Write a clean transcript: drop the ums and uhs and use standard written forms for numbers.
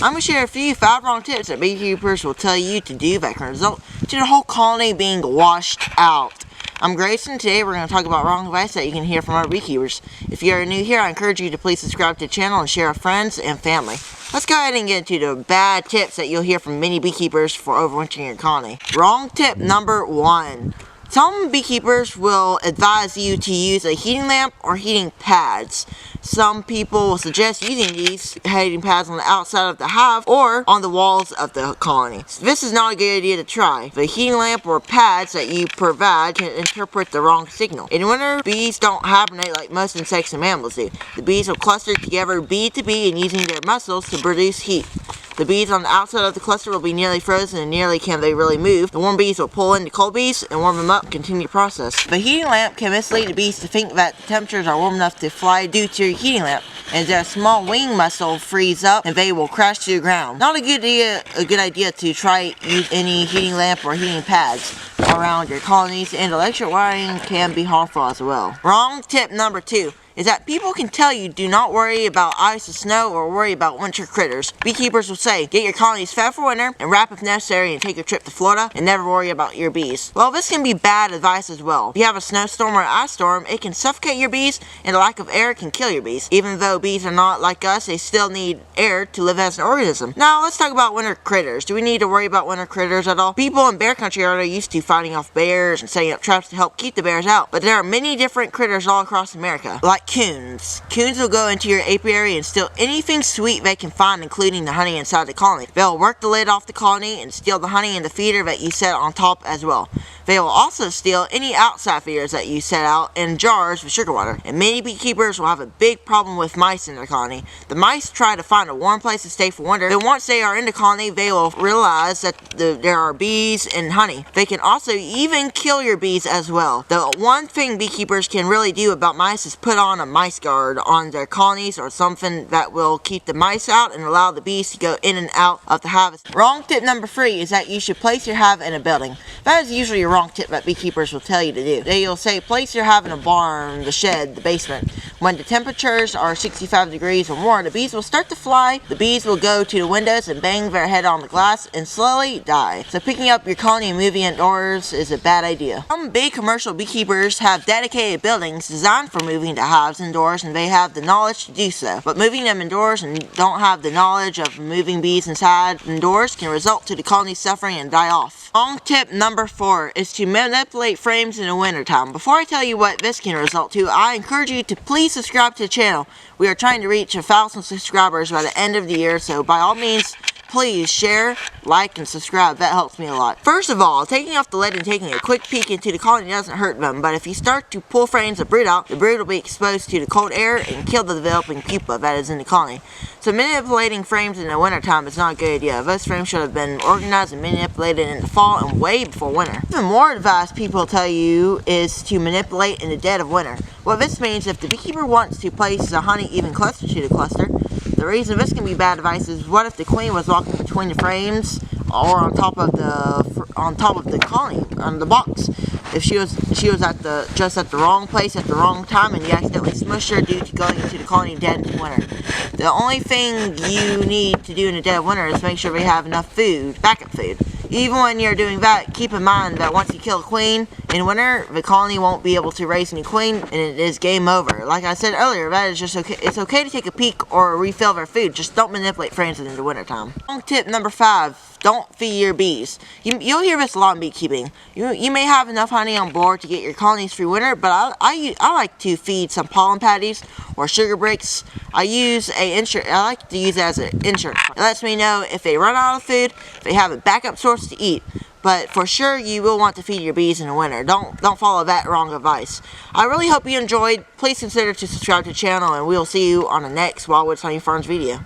I'm going to share a few 5 wrong tips that beekeepers will tell you to do that can result to the whole colony being washed out. I'm Grayson. Today we're going to talk about wrong advice that you can hear from our beekeepers. If you are new here, I encourage you to please subscribe to the channel and share with friends and family. Let's go ahead and get into the bad tips that you'll hear from many beekeepers for overwintering your colony. Wrong tip number 1. Some beekeepers will advise you to use a heating lamp or heating pads. Some people will suggest using these heating pads on the outside of the hive or on the walls of the colony. So this is not a good idea to try. The heating lamp or pads that you provide can interpret the wrong signal. In winter, bees don't hibernate like most insects and mammals do. The bees will cluster together bee to bee and using their muscles to produce heat. The bees on the outside of the cluster will be nearly frozen and nearly can they really move. The warm bees will pull in the cold bees and warm them up and continue the process. The heating lamp can mislead the bees to think that temperatures are warm enough to fly due to your heating lamp, and their small wing muscle freeze up and they will crash to the ground. Not a good idea to try use any heating lamp or heating pads around your colonies, and electric wiring can be harmful as well. Wrong tip number 2 is that people can tell you do not worry about ice and snow or worry about winter critters. Beekeepers will say, get your colonies fed for winter and wrap if necessary and take a trip to Florida and never worry about your bees. Well, this can be bad advice as well. If you have a snowstorm or an ice storm, it can suffocate your bees and a lack of air can kill your bees. Even though bees are not like us, they still need air to live as an organism. Now, let's talk about winter critters. Do we need to worry about winter critters at all? People in bear country are used to fighting off bears and setting up traps to help keep the bears out, but there are many different critters all across America, like coons. Coons will go into your apiary and steal anything sweet they can find, including the honey inside the colony. They'll work the lid off the colony and steal the honey and the feeder that you set on top as well. They will also steal any outside feeders that you set out in jars with sugar water. And many beekeepers will have a big problem with mice in their colony. The mice try to find a warm place to stay for winter, but once they are in the colony, they will realize that there are bees and honey. They can also even kill your bees as well. The one thing beekeepers can really do about mice is put on a mice guard on their colonies or something that will keep the mice out and allow the bees to go in and out of the hive. Wrong tip number 3 is that you should place your hive in a building. That is usually a wrong tip that beekeepers will tell you to do. They will say place your hive in a barn, the shed, the basement. When the temperatures are 65 degrees or more, the bees will start to fly. The bees will go to the windows and bang their head on the glass and slowly die. So picking up your colony and moving indoors is a bad idea. Some big commercial beekeepers have dedicated buildings designed for moving the hives indoors, and they have the knowledge to do so. But moving them indoors and don't have the knowledge of moving bees inside indoors can result to the colony suffering and die off. Wrong tip number 4 is to manipulate frames in the wintertime. Before I tell you what this can result to, I encourage you to please subscribe to the channel. We are trying to reach 1,000 subscribers by the end of the year, so by all means, please share, like, and subscribe. That helps me a lot. First of all, taking off the lid and taking a quick peek into the colony doesn't hurt them, but if you start to pull frames of brood out, the brood will be exposed to the cold air and kill the developing pupa that is in the colony. So manipulating frames in the wintertime is not a good idea. Those frames should have been organized and manipulated in the fall and way before winter. Even more advice people tell you is to manipulate in the dead of winter. What this means, if the beekeeper wants to place the honey even closer to the cluster, the reason this can be bad advice is what if the queen was walking between the frames or on top of the colony, on the box? If she was just at the wrong place at the wrong time and you accidentally smushed her due to going into the colony dead in winter. The only thing you need to do in the dead of winter is make sure they have enough food, backup food. Even when you're doing that, keep in mind that once you kill a queen in winter, the colony won't be able to raise any queen and it is game over. Like I said earlier, that is just okay. It's okay to take a peek or refill their food, just don't manipulate frames in the wintertime. Wrong tip number 5. Don't feed your bees. You'll hear this a lot in beekeeping. You may have enough honey on board to get your colonies through winter, but I like to feed some pollen patties or sugar bricks. I like to use it as an insurance. It lets me know if they run out of food, if they have a backup source to eat. But for sure, you will want to feed your bees in the winter. Don't follow that wrong advice. I really hope you enjoyed. Please consider to subscribe to the channel, and we'll see you on the next Wildwood Sunny Farms video.